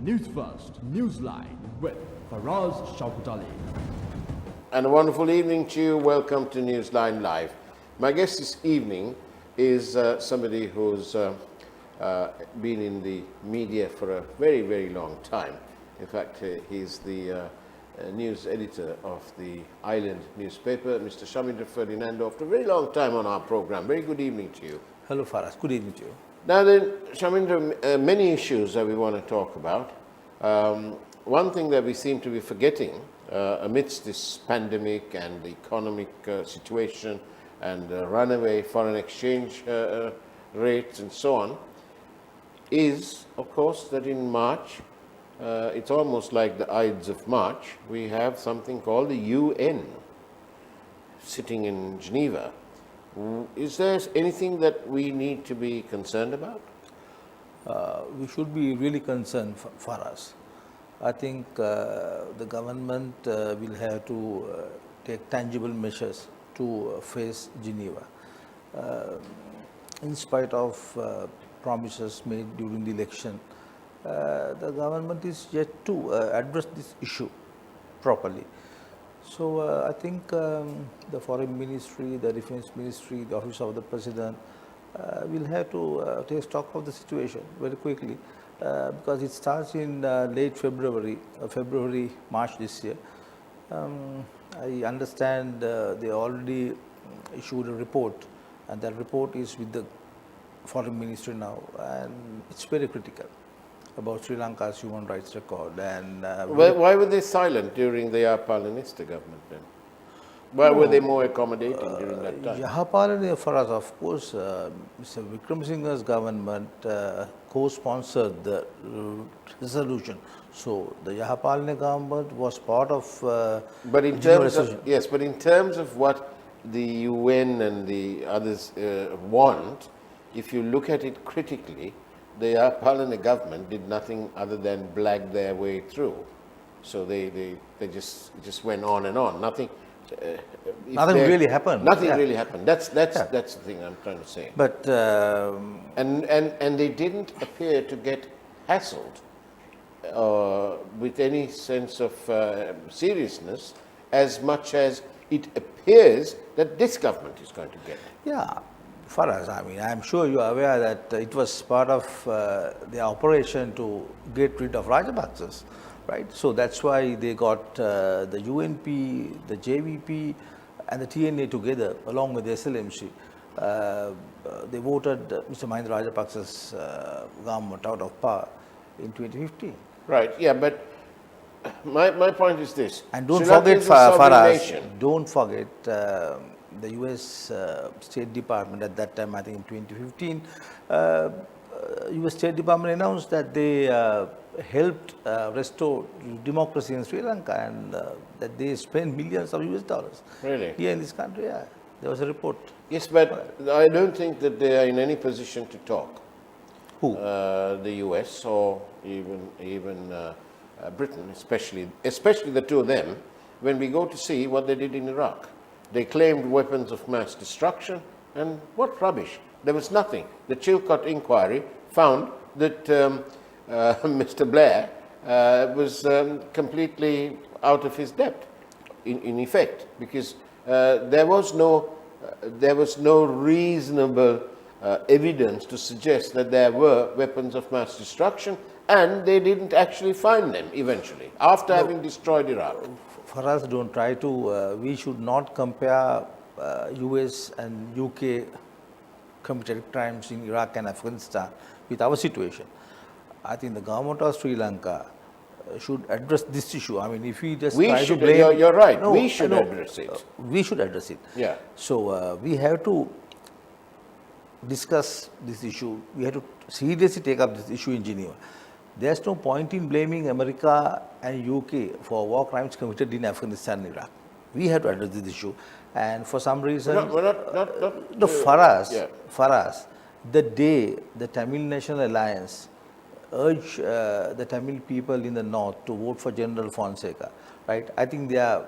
Newsfirst, Newsline with Faraz Shauketaly. And a wonderful evening to you. Welcome to Newsline Live. My guest this evening is somebody who's been in the media for a very, very long time. In fact, he's the news editor of the Island newspaper, Mr. Shamindra Ferdinando, after a very long time on our program. Very good evening to you. Hello, Faraz. Good evening to you. Now then, Shamindra, many issues that we want to talk about. One thing that we seem to be forgetting amidst this pandemic and the economic situation and runaway foreign exchange rates and so on is, of course, that in March, it's almost like the Ides of March, we have something called the UN sitting in Geneva. Is there anything that we need to be concerned about? We should be really concerned for us. I think the government will have to take tangible measures to face Geneva. In spite of promises made during the election, the government is yet to address this issue properly. So I think the Foreign Ministry, the Defense Ministry, the Office of the President will have to take stock of the situation very quickly because it starts in late February, March this year. I understand they already issued a report, and that report is with the Foreign Ministry now, and it's very critical about Sri Lanka's human rights record. And why were they silent during the Yapalanista government then? Why were they more accommodating during that time? Yahapalana, for us, of course, Mr. Vikram Singhe's government co-sponsored the resolution. So the Yahapalana government was part of. But in terms of yes, but in terms of what the UN and the others want, if you look at it critically, the Yahapalana government did nothing other than blag their way through. So they just went on and on. Nothing really happened. Nothing really happened. That's the thing I'm trying to say. But and they didn't appear to get hassled with any sense of seriousness as much as it appears that this government is going to get. Yeah. For us, I mean, I'm sure you are aware that it was part of the operation to get rid of Rajapaksas, right? So that's why they got the UNP, the JVP, and the TNA together, along with the SLMC. They voted Mr. Mahinda Rajapaksa's government out of power in 2015. Right. Yeah, but my point is this. And don't forget, Faraz, don't forget. The U.S. State Department at that time, I think in 2015, U.S. State Department announced that they helped restore democracy in Sri Lanka and that they spent millions of US dollars. Really? Here in this country, yeah. There was a report. Yes, but I don't think that they are in any position to talk. Who? The U.S. or even Britain, especially the two of them, when we go to see what they did in Iraq. They claimed weapons of mass destruction, and what rubbish. There was nothing. The Chilcot inquiry found that Mr. Blair was completely out of his depth, in effect, because there was no reasonable evidence to suggest that there were weapons of mass destruction, and they didn't actually find them eventually, after having destroyed Iraq. For us, don't try to, we should not compare US and UK committed crimes in Iraq and Afghanistan with our situation. I think the government of Sri Lanka should address this issue. I mean, if we just try to blame... You're right, we should address it. We should address it. Yeah. So, we have to discuss this issue. We have to seriously take up this issue in Geneva. There's no point in blaming America and UK for war crimes committed in Afghanistan and Iraq. We have to address this issue. And for some reason, for us, the day the Tamil National Alliance urged the Tamil people in the north to vote for General Fonseca, right? I think there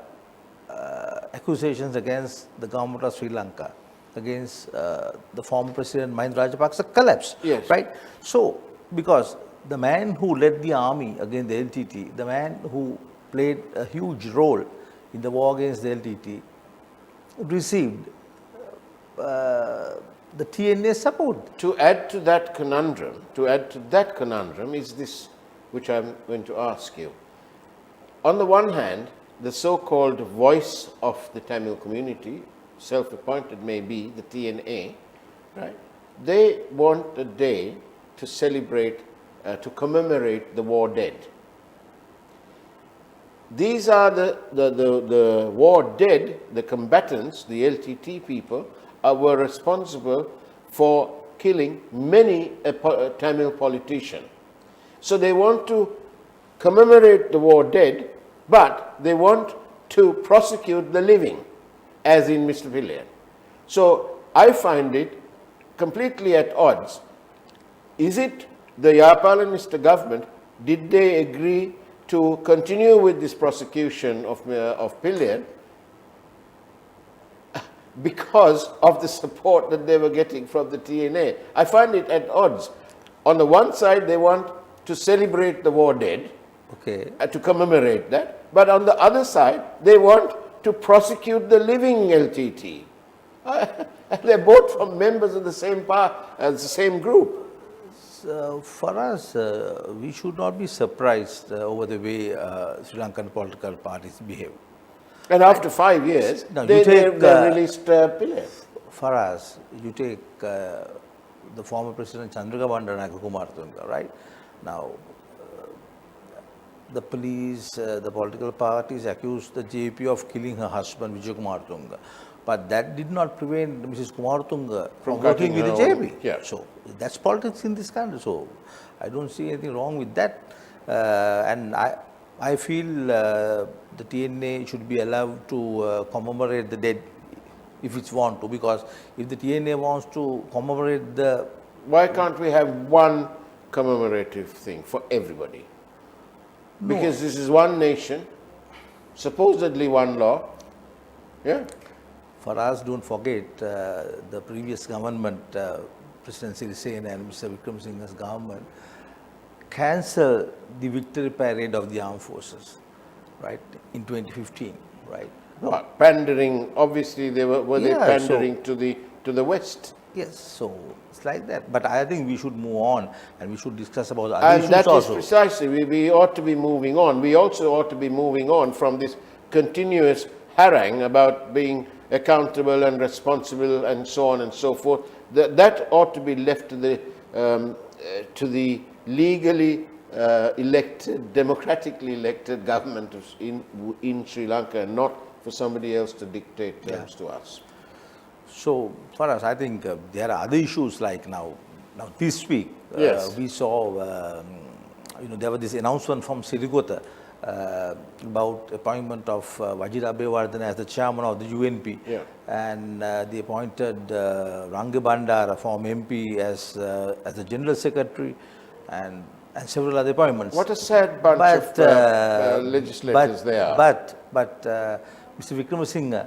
are accusations against the government of Sri Lanka, against the former President Mahinda Rajapaksa collapsed, yes. right? So, because the man who led the army against the LTT, the man who played a huge role in the war against the LTT, received the TNA support. To add to that conundrum is this, which I'm going to ask you. On the one hand, the so-called voice of the Tamil community, self-appointed may be, the TNA, right? They want a day to celebrate, to commemorate the war dead. These are the war dead, the combatants, the LTT people, were responsible for killing many a Tamil politician. So they want to commemorate the war dead, but they want to prosecute the living, as in Mr. Pillian. So I find it completely at odds. Is it the Yapalanista government, did they agree to continue with this prosecution of Pillian because of the support that they were getting from the TNA? I find it at odds. On the one side, they want to celebrate the war dead, Okay. to commemorate that, but on the other side, they want to prosecute the living LTT. They're both from members of the same the same group. For us, we should not be surprised over the way Sri Lankan political parties behave. And after 5 years, Now, they released Pillian. For us, you take the former President Chandrika Bandaranaike Kumartunga, right? Now, the police, the political parties accused the JP of killing her husband, Vijay Kumartunga. But that did not prevent Mrs. Kumartunga from working with the JP. Yeah. So, that's politics in this country. So, I don't see anything wrong with that. And I feel the TNA should be allowed to commemorate the dead if it wants to, because if the TNA wants to commemorate the... Why can't we have one commemorative thing for everybody? No. Because this is one nation, supposedly one law. Yeah. For us, don't forget the previous government, President Sirisena and Mr. Vikram Singha's government, cancelled the victory parade of the armed forces, right, in 2015, right? What, pandering, obviously they were they Yeah, pandering to the West. Yes, so it's like that. But I think we should move on and we should discuss about other And issues that is also. precisely, we ought to be moving on. We also ought to be moving on from this continuous harangue about being accountable and responsible and so on and so forth. That ought to be left to the legally elected, democratically elected government in Sri Lanka, and not for somebody else to dictate terms to us. So for us, I think there are other issues like now this week, Yes. we saw, there was this announcement from Sirigota about appointment of Vajir Abeyewardene as the chairman of the UNP. Yeah. And they appointed Range Bandara, former MP, as the general secretary, and several other appointments. What a sad bunch of legislators they are. But Mr. Wickramasinghe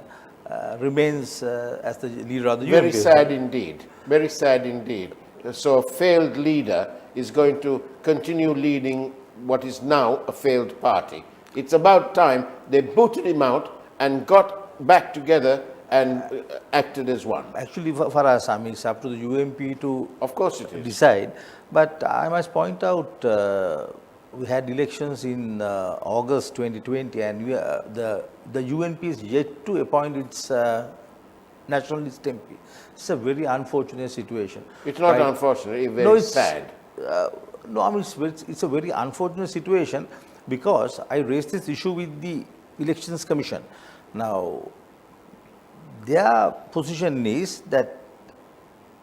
remains as the leader of the UNP. Very sad indeed. Very sad indeed. So a failed leader is going to continue leading what is now a failed party. It's about time they booted him out and got back together and acted as one. Actually, for us, I mean, it's up to the UNP to Of course it is. decide. But I must point out, we had elections in August 2020, and the UNP is yet to appoint its nationalist MP. It's a very unfortunate situation. It's not right? unfortunate, it's very No, it's sad. No, I mean, it's a very unfortunate situation, because I raised this issue with the Elections Commission. Now, their position is that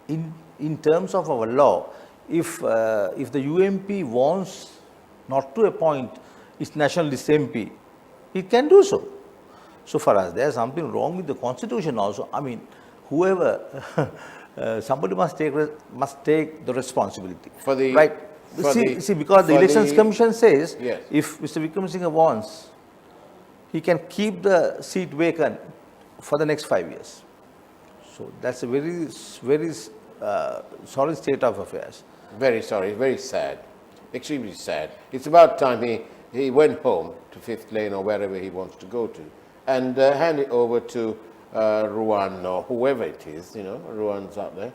in terms of our law, if the UMP wants not to appoint its nationalist MP, it can do so. So for us, there's something wrong with the constitution also. I mean, whoever, somebody must take the responsibility. For the- right. for See, because the for Elections the- Commission says, Yes. if Mr. Wickramasinghe wants, he can keep the seat vacant for the next 5 years. So that's a very sorry state of affairs. Very sorry, very sad. extremely sad. It's about time he went home to Fifth Lane or wherever he wants to go to and hand it over to Ruan or whoever it is, Ruan's out there.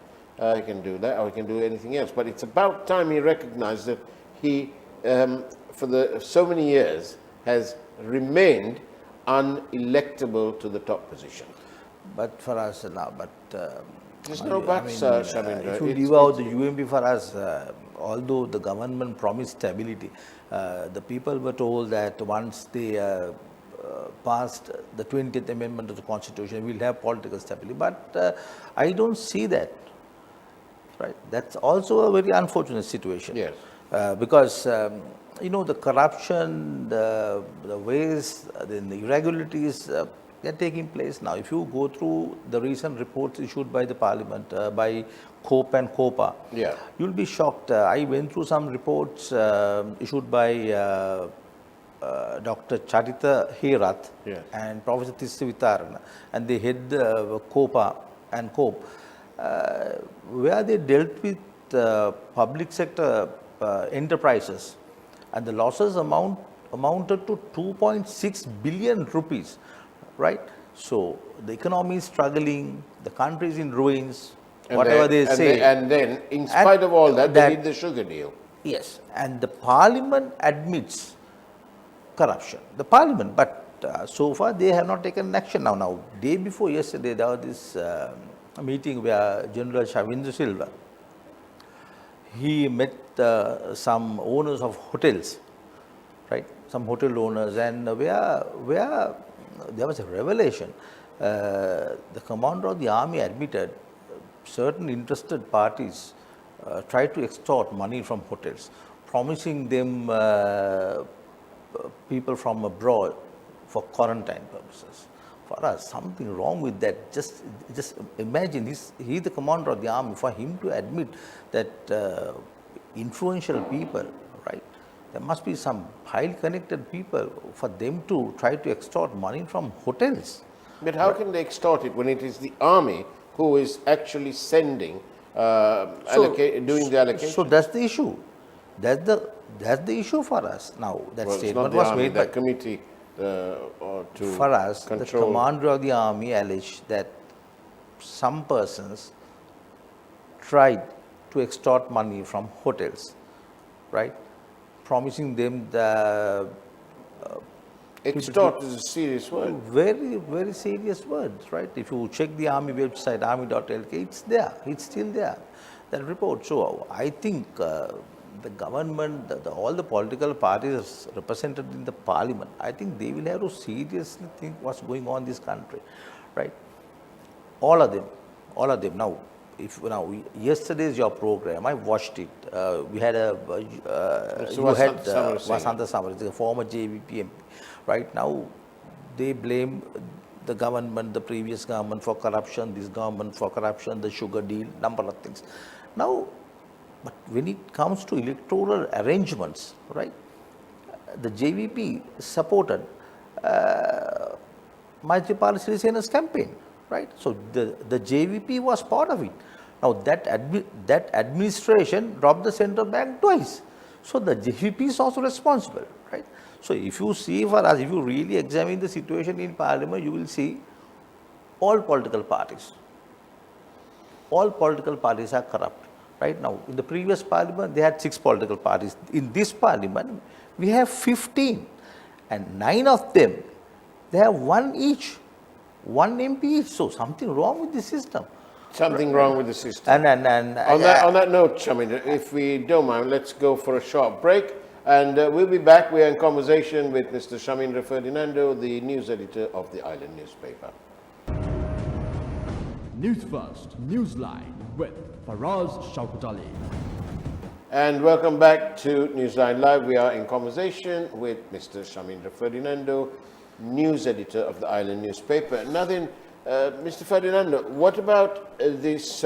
He can do that or he can do anything else. But it's about time he recognized that he, for so many years, has remained unelectable to the top position. But for us now, There's no buts, Shamindra. if you leave out the UMP for us, although the government promised stability, the people were told that once they passed the 20th Amendment to the Constitution, we'll have political stability. But I don't see that. Right? That's also a very unfortunate situation. Yes. Because the corruption, the ways, the irregularities, they're taking place now. If you go through the recent reports issued by the Parliament, by COPE and COPA, Yeah. you'll be shocked. I went through some reports issued by Dr. Charita Herath Yes. and Professor Tissivitharana, and they head COPA and COPE, where they dealt with public sector enterprises, and the losses amounted to 2.6 billion rupees, right? So the economy is struggling, the country is in ruins, whatever they say. And then, in spite of all that, they did the sugar deal. Yes, and the Parliament admits corruption. The Parliament, but so far they have not taken action. Now, day before yesterday, there was this meeting where General Shamindra Silva, he met some owners of hotels, right? Some hotel owners, and where there was a revelation. The commander of the army admitted certain interested parties tried to extort money from hotels, promising them people from abroad for quarantine purposes. For us, something wrong with that. Just imagine, he's the commander of the army. For him to admit that influential people, right? There must be some highly connected people for them to try to extort money from hotels. But how can they extort it when it is the army who is actually sending, doing the allocation? So that's the issue. That's the issue for us. Now, that statement was made by the committee to for us, control. the commander of the army alleged that some persons tried to extort money from hotels, right? Promising them the Extort is a serious word. very, very serious words, right? If you check the army website, army.lk, it's there. It's still there, that report. So I think the government, all the political parties represented in the parliament, I think they will have to seriously think what's going on in this country, right? All of them. Now, yesterday's your program, I watched it. We had Vasanta Samar, the former JVP MP. Right now, they blame the government, the previous government for corruption, this government for corruption, the sugar deal, number of things. Now, but when it comes to electoral arrangements, right, the JVP supported Maithripala Sirisena's campaign, right? So the JVP was part of it. Now that administration robbed the central bank twice. So the JVP is also responsible, right? So if you see, for us, if you really examine the situation in parliament, you will see all political parties are corrupt. Right now, in the previous parliament, they had 6 political parties. In this parliament, we have 15, and 9 of them, they have 1 each, 1 MP each. So something wrong with the system. Something wrong with the system. And on that note, Shamindra, if we don't mind, let's go for a short break, and we'll be back. We are in conversation with Mr. Shamindra Ferdinando, the news editor of the Island newspaper. Newsfirst, Newsline with Faraz Shauketaly. And welcome back to Newsline Live. We are in conversation with Mr. Shamindra Ferdinando, news editor of the Island newspaper. Now then, Mr. Ferdinando, what about this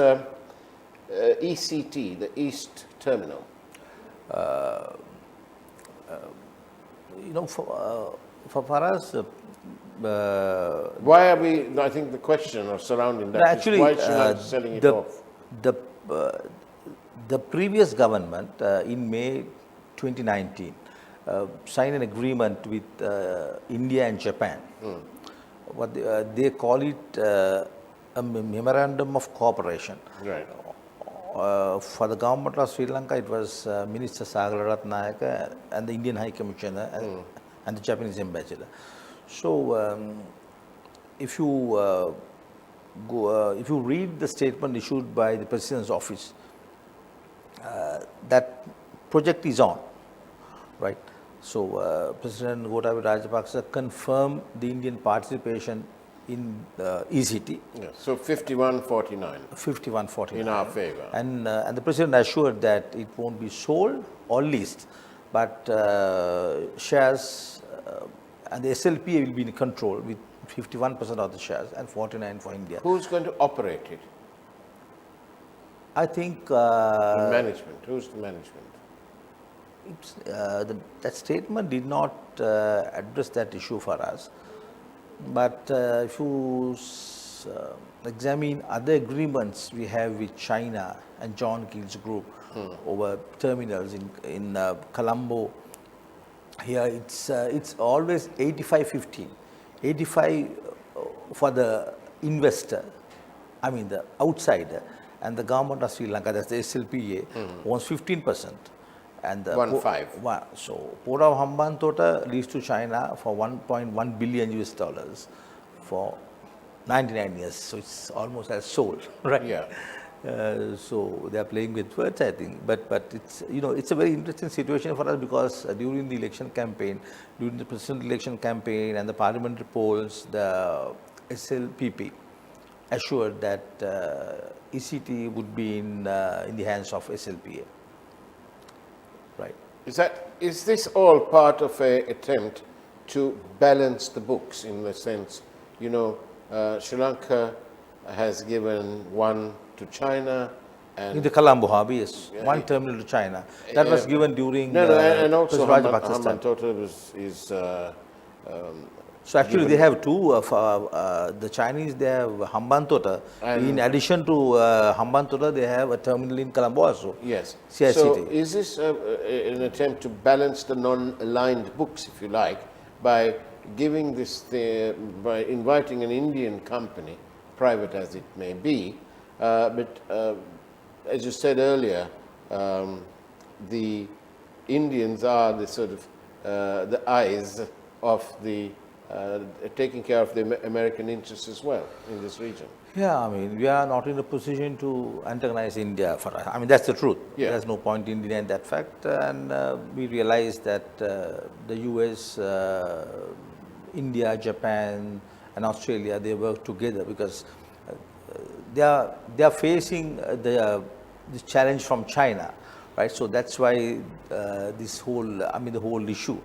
ECT, the East Terminal? For us, why are we? I think the question surrounding that actually, is why Sri selling it off. The previous government in May 2019, signed an agreement with India and Japan. What they call it a memorandum of cooperation. Right. For the government of Sri Lanka, it was Minister Sagara Ratnayaka and the Indian High Commissioner and the Japanese ambassador. So, if you if you read the statement issued by the President's office, that project is on, right? So, President Gotabaya Rajapaksa confirmed the Indian participation in ECT. Yeah. So 51-49 51-49 in our favor. And the President assured that it won't be sold or leased, but shares and the SLPA will be in control with 51% of the shares and 49% for India. Who's going to operate it? I think The management. Who's the management? that statement did not address that issue for us. But if you examine other agreements we have with China and John Keel's group over terminals in Colombo, here it's always 85-15. 85 for the investor, I mean the outsider, and the government of Sri Lanka, that's the SLPA, owns 15%. And the 1.5. So Port of Hambantota leased to China for $1.1 billion for 99 years. So it's almost as sold, right? Yeah. So they are playing with words, I think. But it's it's a very interesting situation for us because during the election campaign, during the presidential election campaign and the parliamentary polls, the SLPP assured that ECT would be in the hands of SLPA. Right. Is this all part of an attempt to balance the books in the sense, Sri Lanka has given one to China and In the Colombo harbor, yes, one terminal to China. That was given during and also President Rajapaksa's time. Hambantota is So actually, they have two. The Chinese, they have Hambantota. In addition to Hambantota, they have a terminal in Colombo also. yes. CICT. So is this an attempt to balance the non-aligned books, if you like, by giving this by inviting an Indian company, private as it may be, but as you said earlier, the Indians are the sort of the eyes of the taking care of the American interests as well in this region. Yeah, I mean, we are not in a position to antagonize India for us. I mean, that's the truth. Yeah. There's no point in denying that fact. And we realize that the US, India, Japan, and Australia, they work together because they are facing this challenge from China, right? So that's why this whole, the whole issue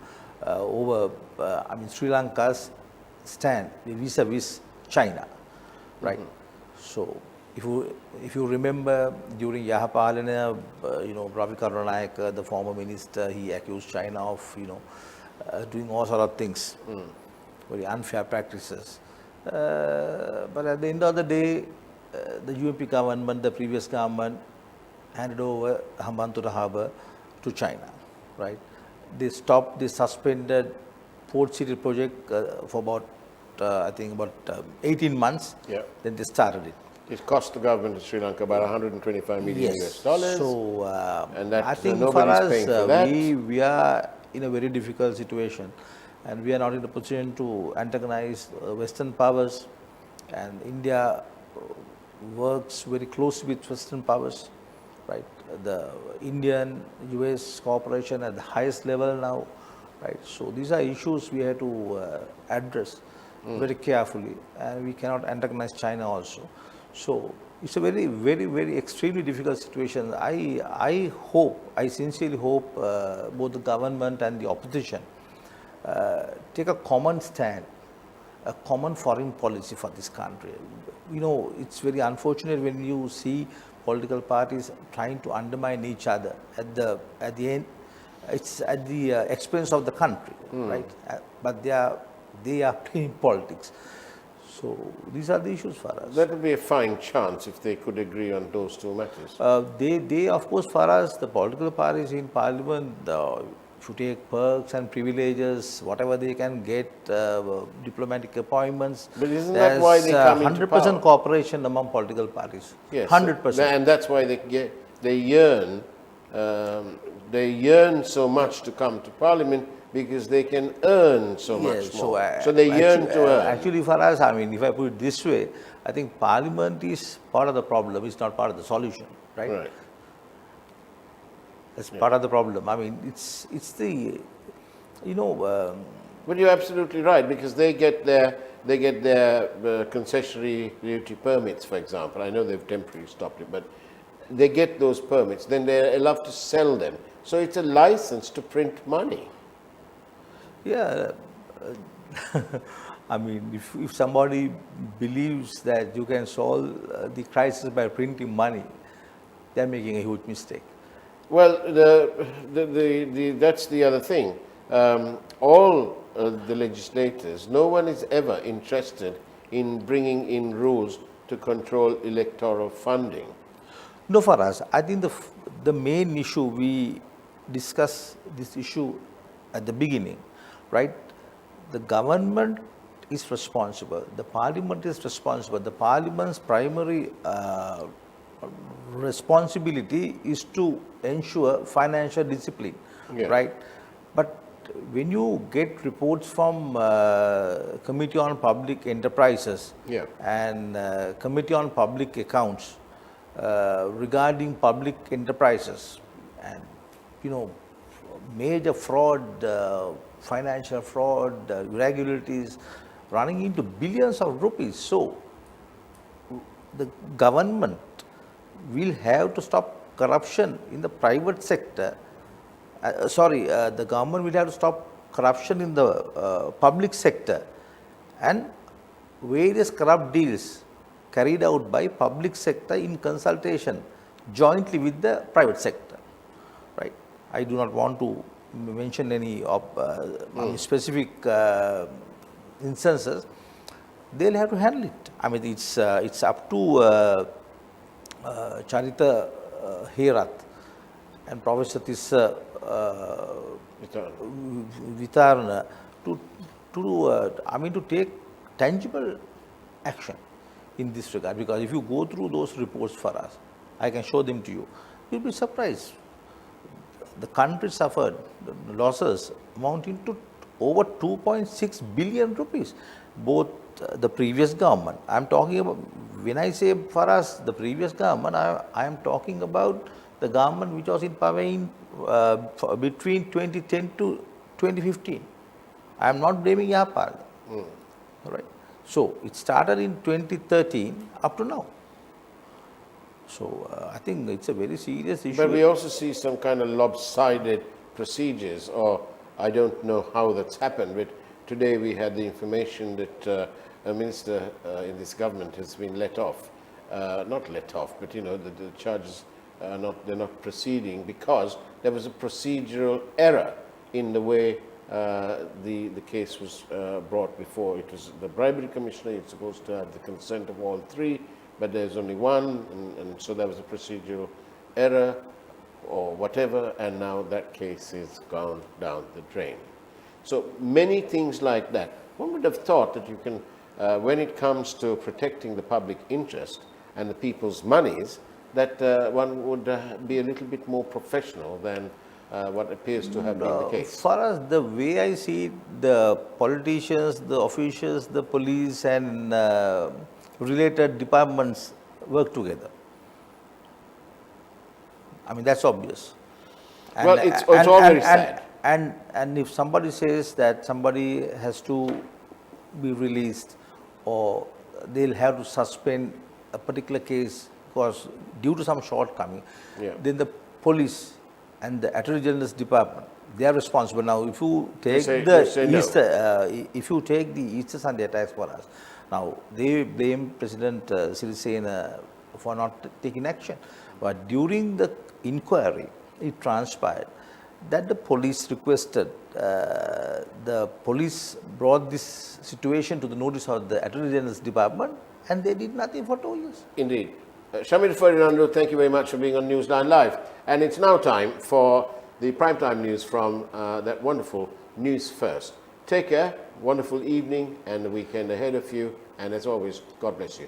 over, Sri Lanka's stand vis-a-vis China, right? So if you remember during Yahapalana, Ravi Karunanayake, the former minister, he accused China of, doing all sort of things, very unfair practices. But at the end of the day, the UMP government, the previous government, handed over Hambantota Harbour to China, right? They suspended Port City project for about, I think about 18 months. Yeah. Then they started it. It cost the government of Sri Lanka about 125 million US dollars. So and that I think for nobody's us, paying for that. we are in a very difficult situation, and we are not in a position to antagonize Western powers. And India works very closely with Western powers, right? The Indian US cooperation at the highest level now, right? So these are issues we have to address very carefully, and we cannot antagonize China also. So it's a very, very, very extremely difficult situation. I sincerely hope both the government and the opposition take a common stand, a common foreign policy for this country. It's very unfortunate when you see political parties trying to undermine each other. At the end, it's at the expense of the country, right? But they are playing politics. So these are the issues for us. That would be a fine chance if they could agree on those two matters. They of course, for us, the political parties in parliament, if you take perks and privileges, whatever they can get, diplomatic appointments. But isn't that why they come into 100% power? cooperation among political parties. Yes, 100%. and that's why they yearn so much to come to Parliament, because they can earn so much more. So they yearn to earn. Actually, for us, I mean, if I put it this way, I think Parliament is part of the problem, it's not part of the solution, right? Right. That's part of the problem. I mean, it's the, you know. But you're absolutely right, because they get their concessionary duty permits, for example. I know they've temporarily stopped it, but they get those permits. Then they're allowed to sell them. So it's a license to print money. Yeah, I mean, if somebody believes that you can solve the crisis by printing money, they're making a huge mistake. Well, that's the other thing. All the legislators, no one is ever interested in bringing in rules to control electoral funding. No, for us, I think the main issue, we discussed this issue at the beginning, right? The government is responsible, the parliament is responsible. The parliament's primary responsibility is to ensure financial discipline, right? But when you get reports from Committee on Public Enterprises and Committee on Public Accounts regarding public enterprises and, you know, major fraud, financial fraud, irregularities running into billions of rupees. So the government will have to stop corruption in the private sector. The government will have to stop corruption in the public sector, and various corrupt deals carried out by public sector in consultation jointly with the private sector, right? I do not want to mention any specific instances. They'll have to handle it. I mean, it's up to Charita Herath and Professor Tissa Vitarna to take tangible action in this regard, because if you go through those reports for us, I can show them to you, you'll be surprised. The country suffered losses amounting to over 2.6 billion rupees. Both the previous government, I am talking about, when I say for us, the previous government, I am talking about the government which was in power in between 2010 to 2015. I am not blaming Yapal. Right? So it started in 2013 up to now. So I think it's a very serious issue. But we also see some kind of lopsided procedures, or I don't know how that's happened, but today we had the information that a minister in this government has been let off. Not let off, but you know, the charges are they're not proceeding because there was a procedural error in the way the case was brought before. It was the bribery commissioner, it's supposed to have the consent of all three, but there's only one, and so there was a procedural error or whatever, and now that case is gone down the drain. So many things like that. One would have thought that you can, when it comes to protecting the public interest and the people's monies, that one would be a little bit more professional than what appears to have been the case. For us, the way I see it, the politicians, the officials, the police and related departments work together. I mean, that's obvious. And, well, it's all very sad. And if somebody says that somebody has to be released or they'll have to suspend a particular case because due to some shortcoming, then the police and the Attorney General's department, they are responsible. Now, if you take if you take the Easter Sunday attacks for us, now they blame President Sirisena for not taking action. But during the inquiry, it transpired that the police requested, the police brought this situation to the notice of the Attorney General's Department, and they did nothing for 2 years. Indeed. Shamindra Ferdinando, thank you very much for being on Newsline Live. And it's now time for the primetime news from that wonderful News First. Take care, wonderful evening and the weekend ahead of you, and as always, God bless you.